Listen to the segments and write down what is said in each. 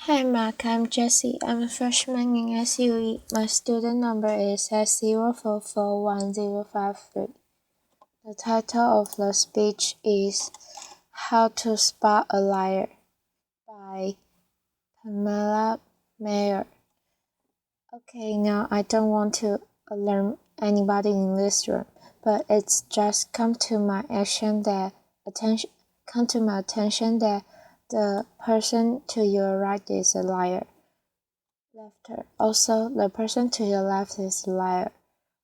Hi Mark, I'm Jessie. I'm a freshman in SUE. My student number is S044105. The title of the speech is How to Spot a Liar by Pamela, Meyer. Okay, now I don't want to alarm anybody in this room, but it's just come to my attention that the person to your right is a liar. Laughter. Also, the person to your left is a liar.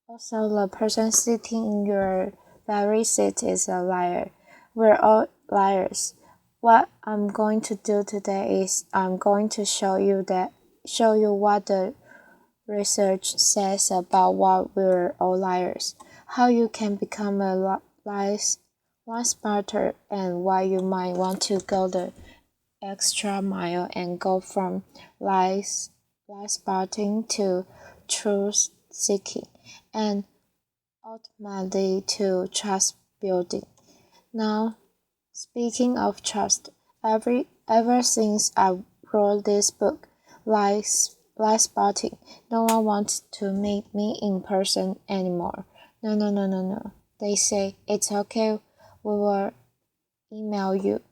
Also, the person sitting in your very seat is a liar. We're all liars. What I'm going to do today is I'm going to show you what the research says about what we're all liars, how you can become a lie smarter, and why you might want to go the extra mile and go from lies spotting to truth seeking and ultimately to trust building. Now, speaking of trust, ever since I wrote this book, Lies Spotting, no one wants to meet me in person anymore. No, no, no, no, no. They say, it's okay, we will email you.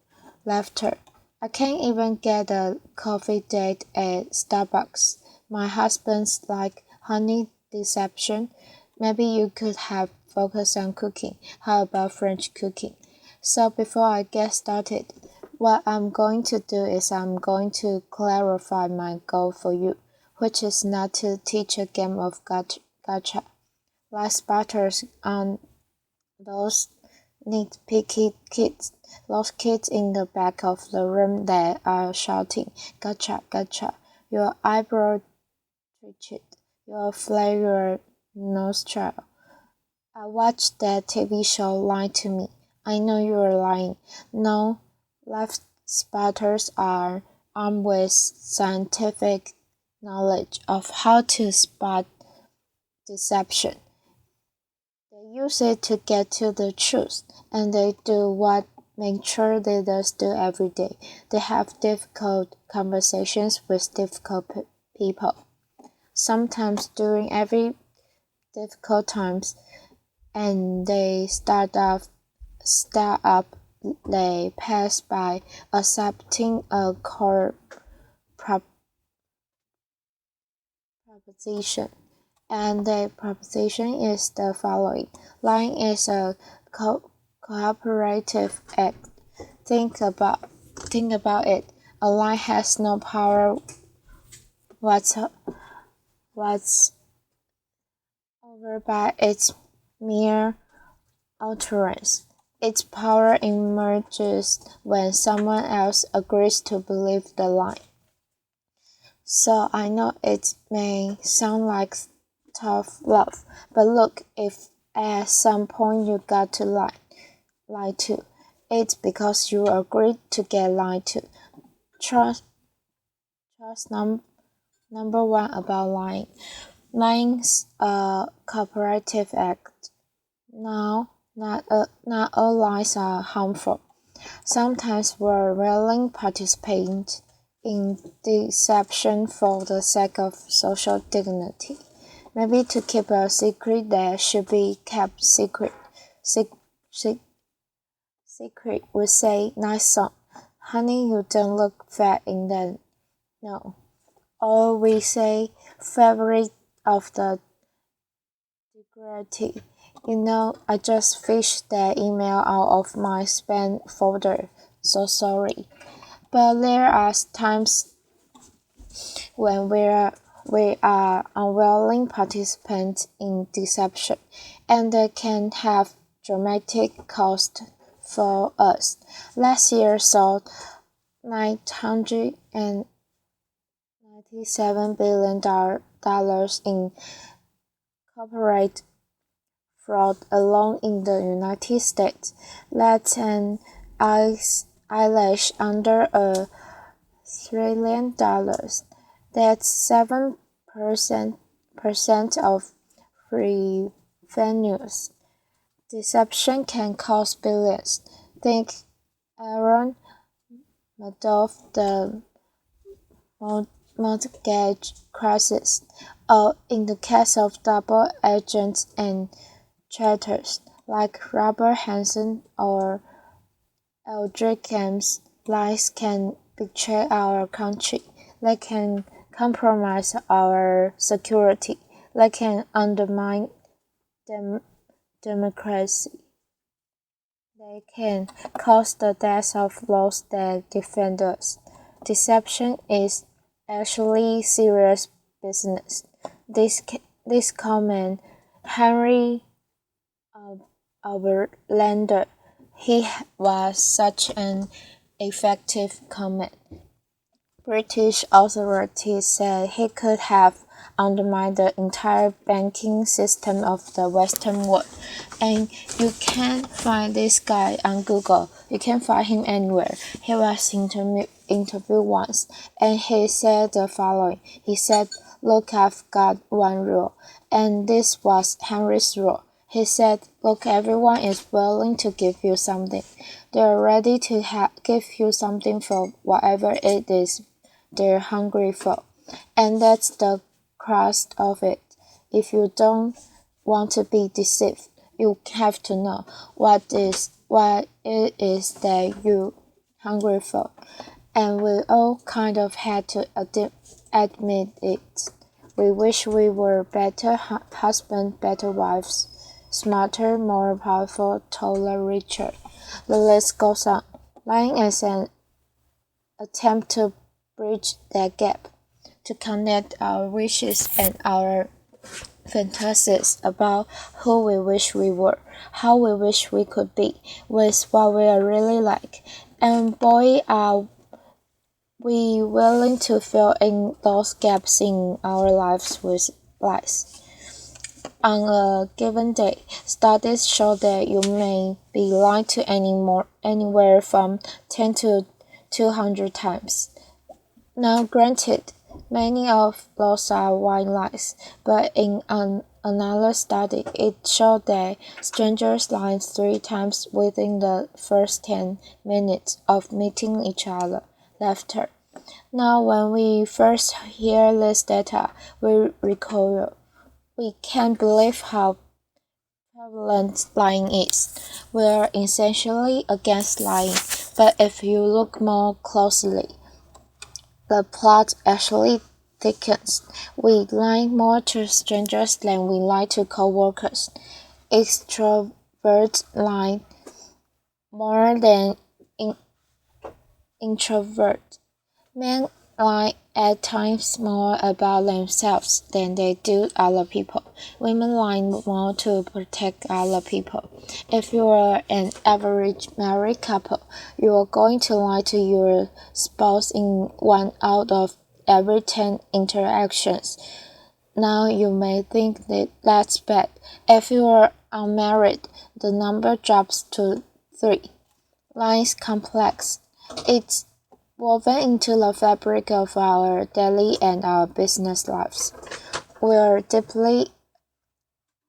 Laughter. I can't even get a coffee date at Starbucks. My husband's like, honey, deception. Maybe you could have focused on cooking. How about French cooking? So before I get started, what I'm going to do is I'm going to clarify my goal for you, which is not to teach a game of gotcha. Like spotters on those nitpicky kids, those kids in the back of the room that are shouting, gotcha, gotcha. Your eyebrow twitched, your flare your nostril. I watched that TV show Lie to Me. I know you're lying. No, left spotters are armed with scientific knowledge of how to spot deception. They use it to get to the truth, and they do what mature leaders do every day. They have difficult conversations with difficult people. Sometimes during every difficult times, and they start up, they pass by accepting a core proposition. And the proposition is the following. Lying is a cooperative act. Think about it. A lie has no power whatsoever by its mere utterance. Its power emerges when someone else agrees to believe the lie. So I know it may sound like tough love, but look, if at some point you got to lie to, it's because you agreed to get lied to. Trust, number one about lying. Lying's a cooperative act. Now, not all lies are harmful. Sometimes we're willing participate in deception for the sake of social dignity. Maybe to keep a secret that should be kept secret. Secret would say, nice song. Honey, you don't look fat in that. No. Or we say, favorite of the degree. You know, I just fished that email out of my spam folder. So sorry. But there are times when we are unwilling participants in deception, and they can have dramatic cost for us. Last year saw $997 billion in corporate fraud alone in the United States. That's an eyelash under $1 trillion. That's 7% of revenues. Deception can cost billions. Think Aaron Madoff, the mortgage crisis, or in the case of double agents and traitors like Robert Hansen or Eldrick Games, lies can betray our country. They can compromise our security. They can undermine democracy. They can cause the death of those that defend us. Deception is actually serious business. This comment, Henry Overlander, he was such an effective comment. British authorities said he could have undermined the entire banking system of the Western world. And you can find this guy on Google. You can find him anywhere. He was interviewed once, and he said the following. He said, "Look, I've got one rule." And this was Henry's rule. He said, "Look, everyone is willing to give you something. They're ready to give you something for whatever it is they're hungry for. And that's the crust of it. If you don't want to be deceived, you have to know what it is that you're hungry for." And we all kind of had to admit it. We wish we were better husbands, better wives, smarter, more powerful, taller, richer. The list goes on. Lying is an attempt to bridge that gap, to connect our wishes and our fantasies about who we wish we were, how we wish we could be, with what we are really like. And boy, are we willing to fill in those gaps in our lives with lies. On a given day, studies show that you may be lying to anywhere from 10 to 200 times. Now, granted, many of those are white lies, but in another study, it showed that strangers lied 3 times within the first 10 minutes of meeting each other. Laughter. Now, when we first hear this data, we recoil. We can't believe how prevalent lying is. We're essentially against lying, but if you look more closely, the plot actually thickens. We lie more to strangers than we lie to coworkers. Extroverts lie more than introverts. Men lie at times more about themselves than they do other people. Women lie more to protect other people. If you are an average married couple, you are going to lie to your spouse in 1 out of every 10 interactions. Now you may think that that's bad. If you are unmarried, the number drops to 3. Lying is complex. It's woven into the fabric of our daily and our business lives. We are deeply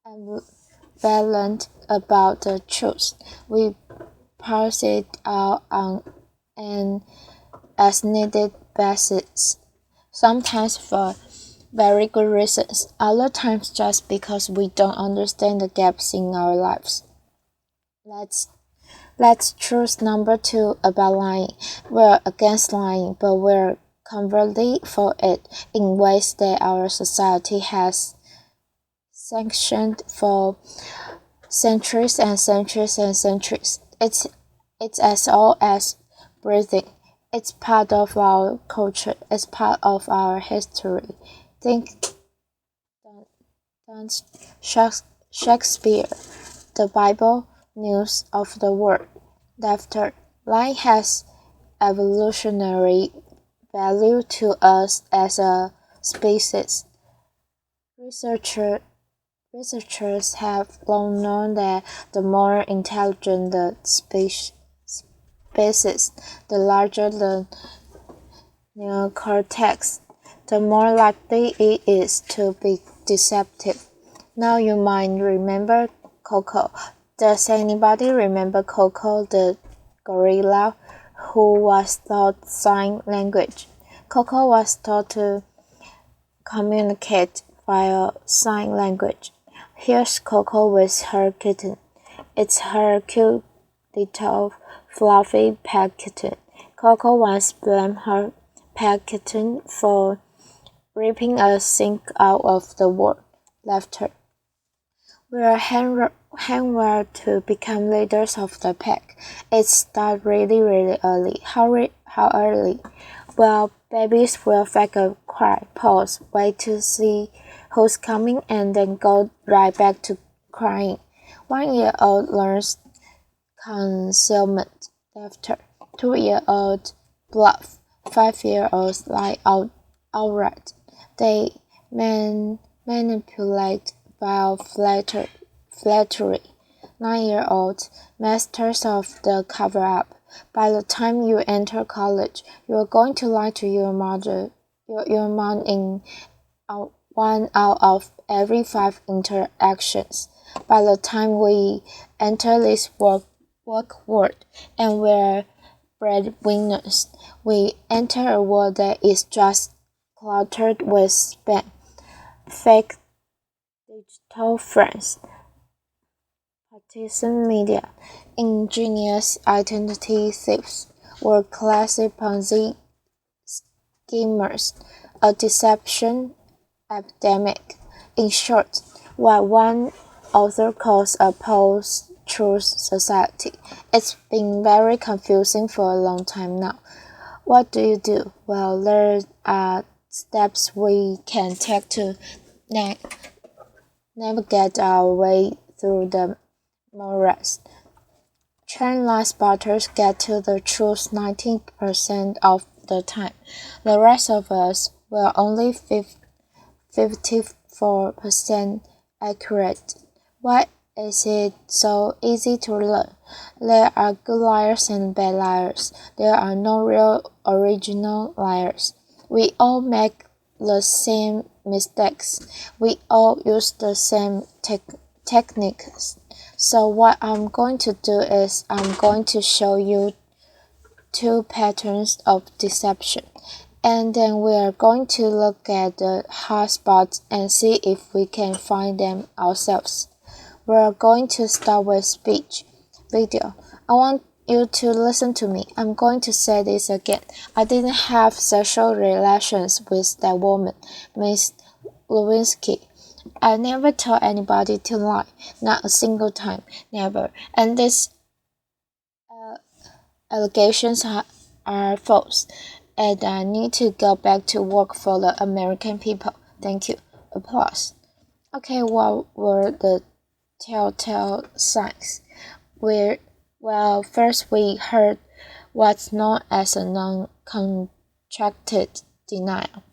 ambivalent about the truth. We parse it out on an as-needed basis, sometimes for very good reasons, other times just because we don't understand the gaps in our lives. Let's truth number 2 about lying. We're against lying, but we're covertly for it in ways that our society has sanctioned for centuries and centuries and centuries. It's as old as breathing. It's part of our culture. It's part of our history. Think Shakespeare, the Bible, news of the world. Laughter. Lying has evolutionary value to us as a species. Researchers have long known that the more intelligent the species, the larger the neocortex, the more likely it is to be deceptive. Now you might remember Coco. Does anybody remember Coco the gorilla who was taught sign language? Coco was taught to communicate via sign language. Here's Coco with her kitten. It's her cute little fluffy pet kitten. Coco once blamed her pet kitten for ripping a sink out of the wall. Laughter. We're handwired to become leaders of the pack. It starts really early. How early? Well, babies will fake a cry, pause, wait to see who's coming, and then go right back to crying. 1-year-old learns concealment, laughter. 2-year-old bluff. 5-year-olds lie outright. They manipulate via flattery. 9-year-olds, masters of the cover-up. By the time you enter college, you are going to lie to your mom in 1 out of every 5 interactions. By the time we enter this work world and we're breadwinners, we enter a world that is just cluttered with spam, fake digital friends, partisan media, ingenious identity thieves, world-class Ponzi schemers, a deception epidemic. In short, what one author calls a post-truth society. It's been very confusing for a long time now. What do you do? Well, there are steps we can take to navigate our way through the morass. Trained lie spotters get to the truth 90% of the time. The rest of us will only 54% accurate. Why is it so easy to learn? There are good liars and bad liars. There are no real original liars. We all make the same mistakes. We all use the same techniques. So what I'm going to do is I'm going to show you 2 patterns of deception. And then we are going to look at the hot spots and see if we can find them ourselves. We are going to start with speech. Video. I want you to listen to me. I'm going to say this again. I didn't have sexual relations with that woman, Miss Lewinsky. I never told anybody to lie. Not a single time. Never. And these allegations are false. And I need to go back to work for the American people. Thank you. Applause. Okay, what were the telltale signs? Well, first we heard what's known as a non-contracted denial.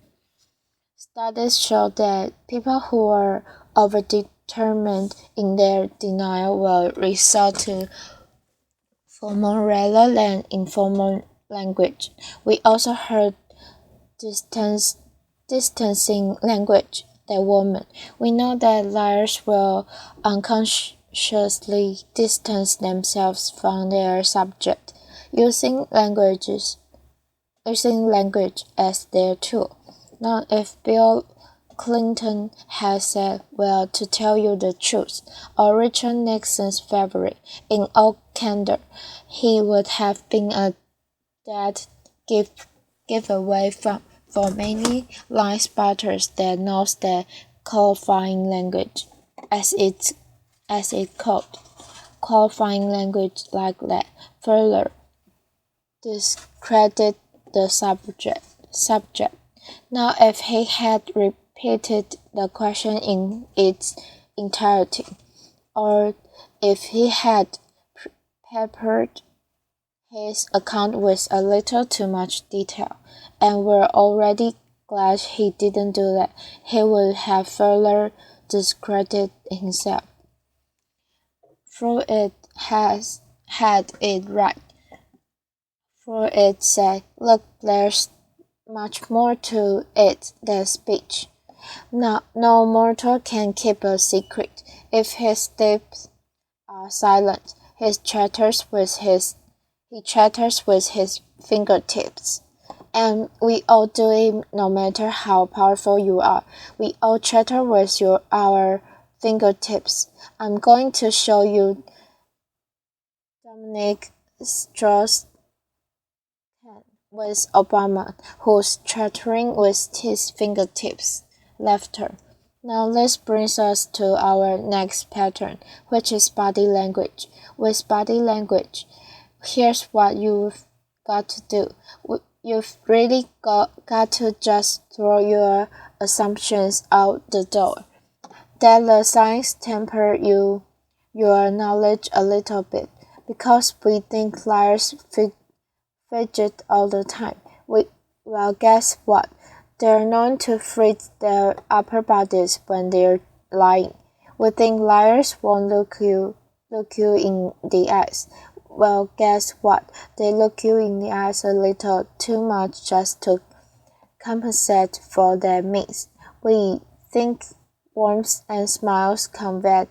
Studies show that people who are overdetermined in their denial will resort to formal rather than informal language. We also heard distancing language, that woman. We know that liars will unconsciously distance themselves from their subject, using language as their tool. Now, if Bill Clinton had said, well, to tell you the truth, or Richard Nixon's favorite, in all candor, he would have been a dead giveaway for many lie spotters that knows the qualifying language, as it called. Qualifying language like that further discredit the subject. Now, if he had repeated the question in its entirety, or if he had peppered his account with a little too much detail, and we're already glad he didn't do that, he would have further discredited himself. Freud had it right. Freud said, look, there's much more to it than speech. No mortal can keep a secret. If his lips are silent, he chatters with his fingertips, And we all do it no matter how powerful you are. We all chatter with our fingertips. I'm going to show you Dominic Strauss with Obama, who's chattering with his fingertips. Laughter. Now this brings us to our next pattern, which is body language. With body language, here's what you've got to do. You've really got to just throw your assumptions out the door. Let the signs temper your knowledge a little bit, because we think liars fidget all the time. Well, guess what? They're known to freeze their upper bodies when they're lying. We think liars won't look you in the eyes. Well, guess what? They look you in the eyes a little too much just to compensate for their miss. We think warmth and smiles convey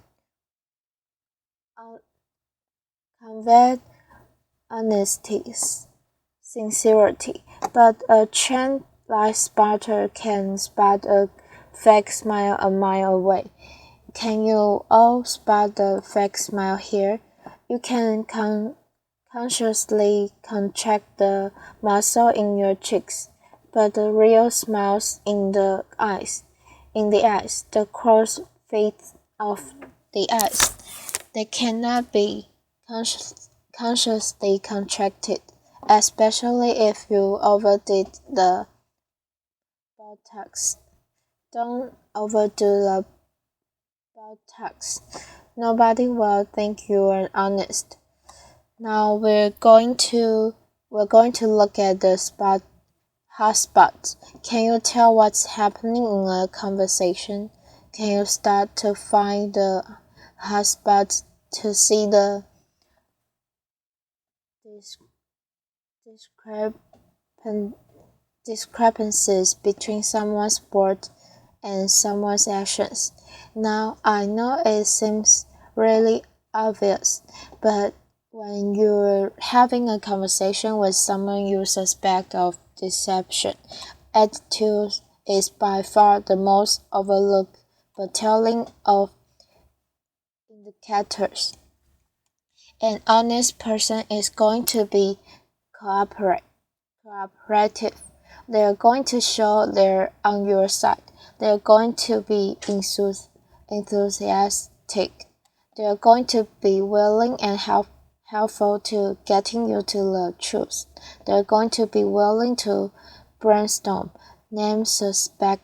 honesty, sincerity, but a trained lie spotter can spot a fake smile a mile away. Can you all spot the fake smile here? You can consciously contract the muscle in your cheeks, but the real smile's in the eyes. The crow's feet of the eyes. They cannot be consciously contracted, especially if you overdid the Botox. Don't overdo the Botox. Nobody will think you are honest. Now we're going to look at the hotspots. Can you tell what's happening in a conversation? Can you start to find the hotspots to see the discrepancies between someone's words and someone's actions? Now, I know it seems really obvious, but when you're having a conversation with someone you suspect of deception, attitude is by far the most overlooked but telling of indicators. An honest person is going to be cooperative. They're going to show they're on your side. They're going to be enthusiastic. They're going to be willing and helpful to getting you to the truth. They're going to be willing to brainstorm, name suspect,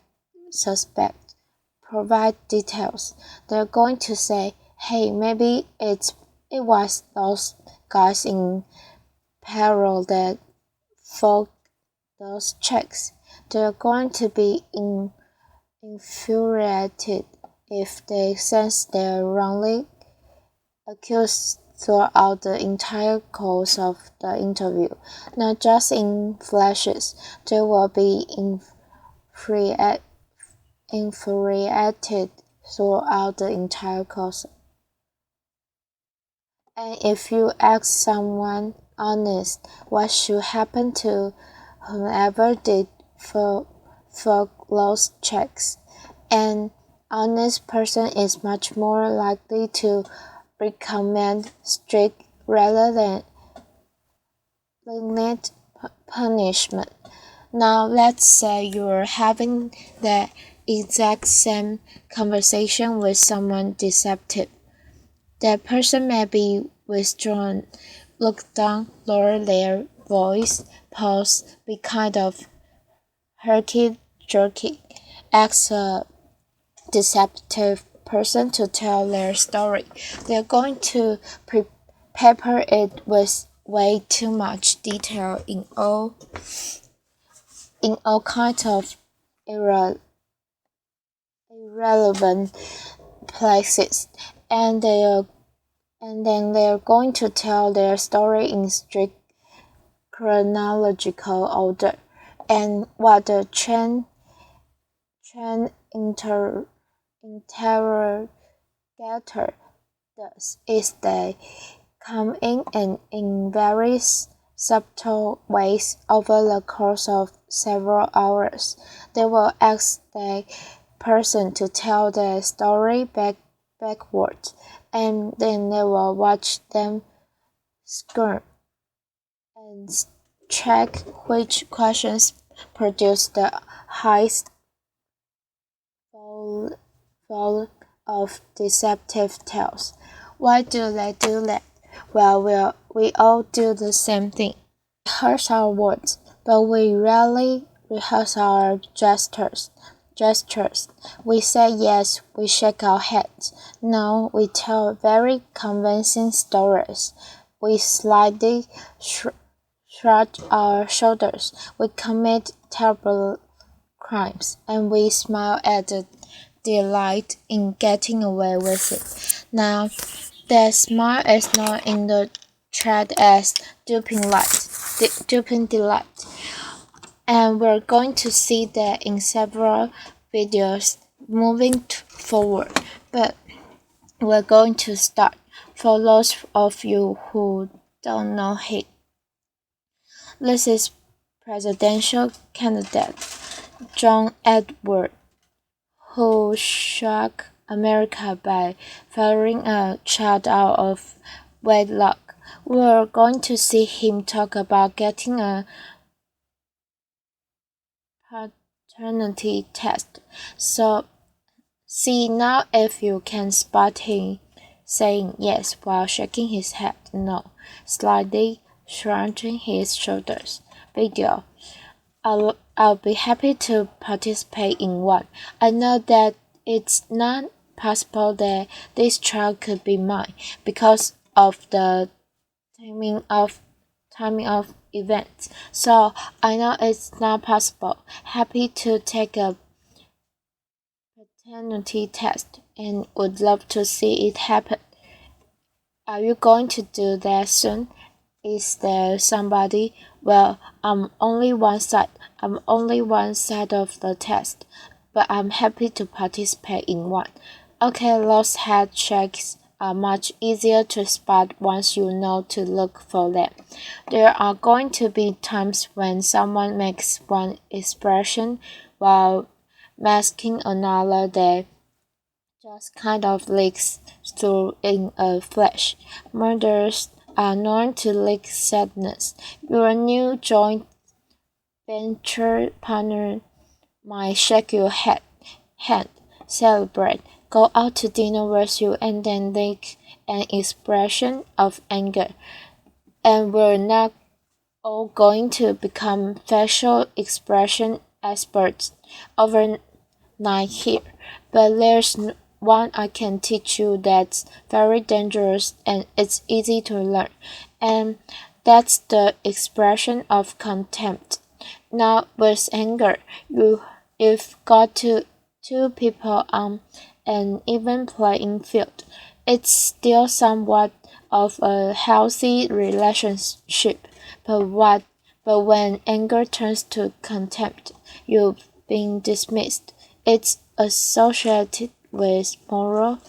provide details. They're going to say, hey, maybe it was those guys in payroll that forged those checks. They're going to be infuriated if they sense they're wrongly accused throughout the entire course of the interview. Not just in flashes, they will be infuriated throughout the entire course. And if you ask someone honest what should happen to whoever did for those checks, an honest person is much more likely to recommend strict rather than lenient punishment. Now let's say you're having the exact same conversation with someone deceptive. That person may be withdrawn, look down, lower their voice, pause, be kind of herky-jerky, ask a deceptive person to tell their story. They're going to pepper it with way too much detail in all kinds of irrelevant places, and then they're going to tell their story in strict chronological order. And what the trained interrogator does is they come in and in very subtle ways over the course of several hours. They will ask the person to tell the story backwards, and then they will watch them squirm and check which questions produce the highest volume of deceptive tales. Why do they do that? Well, we all do the same thing. We rehearse our words, but we rarely rehearse our gestures. We say yes, we shake our heads. No, we tell very convincing stories. We slightly shrug our shoulders. We commit terrible crimes, and we smile at the delight in getting away with it. Now, that smile is not in the thread as duping delight, and we're going to see that in several videos moving forward. But we're going to start. For those of you who don't know him, this is presidential candidate John Edward, who shocked America by firing a child out of wedlock. We're going to see him talk about getting a paternity test. So, see now if you can spot him saying yes while shaking his head no, slightly shrugging his shoulders. Video. I'll be happy to participate in one. I know that it's not possible that this trial could be mine because of the timing of events. So I know it's not possible. Happy to take a paternity test and would love to see it happen. Are you going to do that soon? Is there somebody? Well, I'm only one side of the test, but I'm happy to participate in one. Okay, those head shakes are much easier to spot once you know to look for them. There are going to be times when someone makes one expression while masking another that just kind of leaks through in a flash. Murders are known to leak sadness. Your new joint venture partner might shake your hand, celebrate, go out to dinner with you, and then leak an expression of anger. And we're not all going to become facial expression experts overnight here, but there's one I can teach you that's very dangerous and it's easy to learn, and that's the expression of contempt. Now with anger, you've got two people on an even playing field. It's still somewhat of a healthy relationship, but when anger turns to contempt, you've been dismissed. It's associated with moral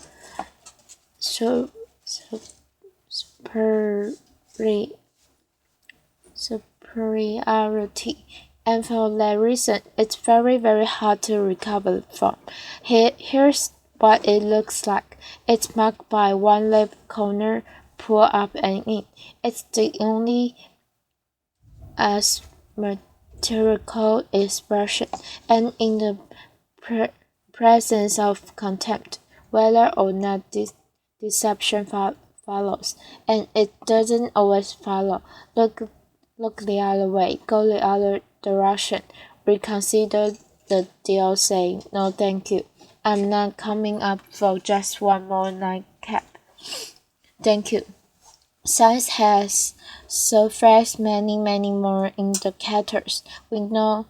superiority, and for that reason, it's very, very hard to recover from. Here's what it looks like. It's marked by one left corner pulled up and in. It's the only asymmetrical expression, and in the presence of contempt, whether or not deception follows, and it doesn't always follow. Look the other way, go the other direction, reconsider the deal saying, no thank you, I'm not coming up for just one more nightcap. Thank you. Science has surfaced many more indicators. We know,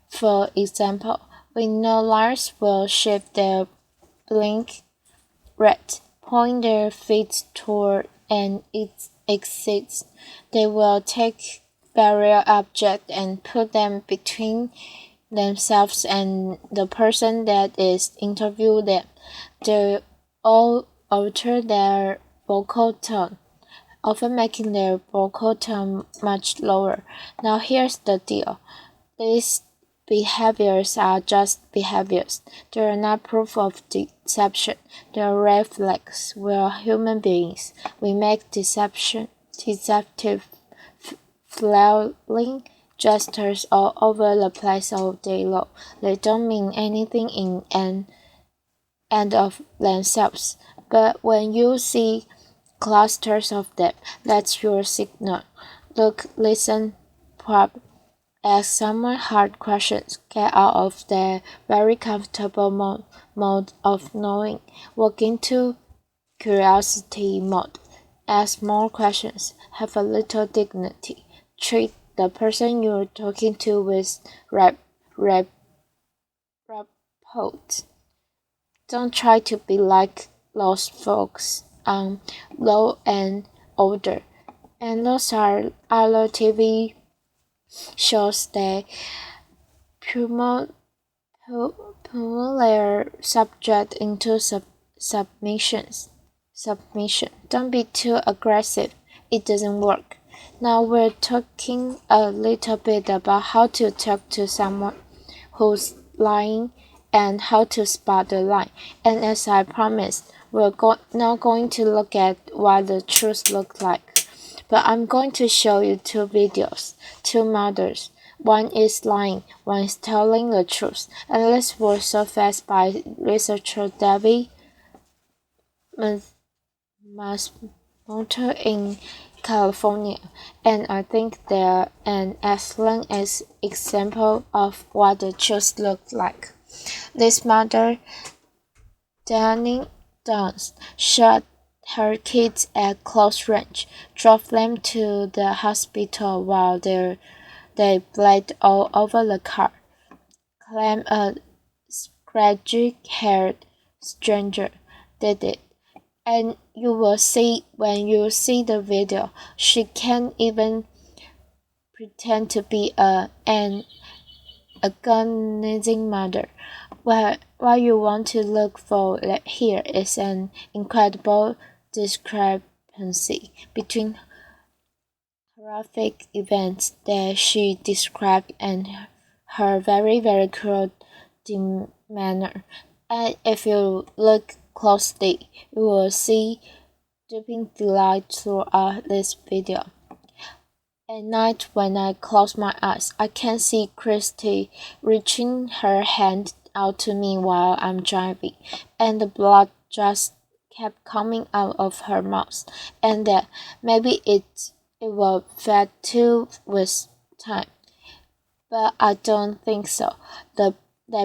for example, liars will shift their blink red, point their feet toward an exit. They will take barrier object and put them between themselves and the person that is interviewing them. They all alter their vocal tone, often making their vocal tone much lower. Now here's the deal. These behaviors are just behaviors. They are not proof of deception. They are red flags. We are human beings. We make deceptive flailing gestures all over the place all day long. They don't mean anything in and of themselves. But when you see clusters of them, that's your signal. Look, listen, probe. Ask someone hard questions. Get out of their very comfortable mode of knowing. Walk into curiosity mode. Ask more questions. Have a little dignity. Treat the person you're talking to with rapport. Don't try to be like those folks on Low and Order. And those are other TV shows that promote their subject into submission. Don't be too aggressive. It doesn't work. Now we're talking a little bit about how to talk to someone who's lying and how to spot the lie. And as I promised, we're now going to look at what the truth looks like. But I'm going to show you two videos, two mothers. One is lying, one is telling the truth. And this was surfaced by researcher David Masmoto in California, and I think they're an excellent example of what the truth looks like. This mother, Danny Downs, shot her kids at close range, drove them to the hospital while they bled all over the car, claimed a scratchy-haired stranger did it. And you will see when you see the video, she can't even pretend to be an agonizing mother. What you want to look for here is an incredible discrepancy between horrific events that she described and her very, very cruel demeanor. And if you look closely, you will see deepening delight throughout this video. At night, when I close my eyes, I can see Christy reaching her hand out to me while I'm driving, and the blood just kept coming out of her mouth, and that maybe it will fade too with time. But I don't think so. That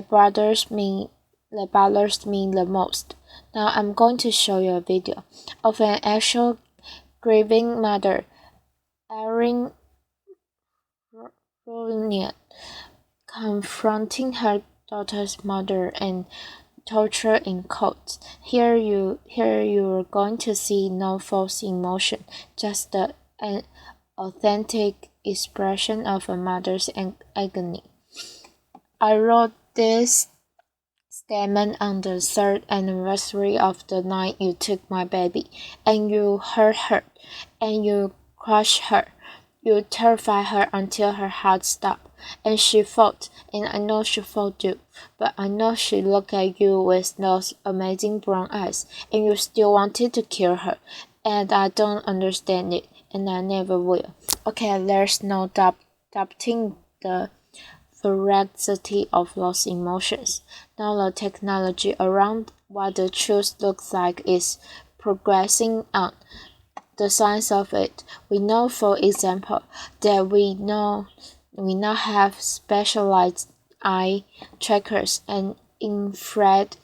bothers me the most. Now I'm going to show you a video of an actual grieving mother, Erin Runian, confronting her daughter's murder and torture in court. Here you're going to see no false emotion, just an authentic expression of a mother's agony. I wrote this statement on the 3rd anniversary of the night you took my baby, and you hurt her, and you crushed her. You terrified her until her heart stopped, and she fought, and I know she fought too, but I know she looked at you with those amazing brown eyes, and you still wanted to kill her, and I don't understand it, and I never will. Okay, there's no doubting the veracity of those emotions. Now the technology around what the truth looks like is progressing on. The science of it. We know, for example, that we now have specialized eye trackers and infrared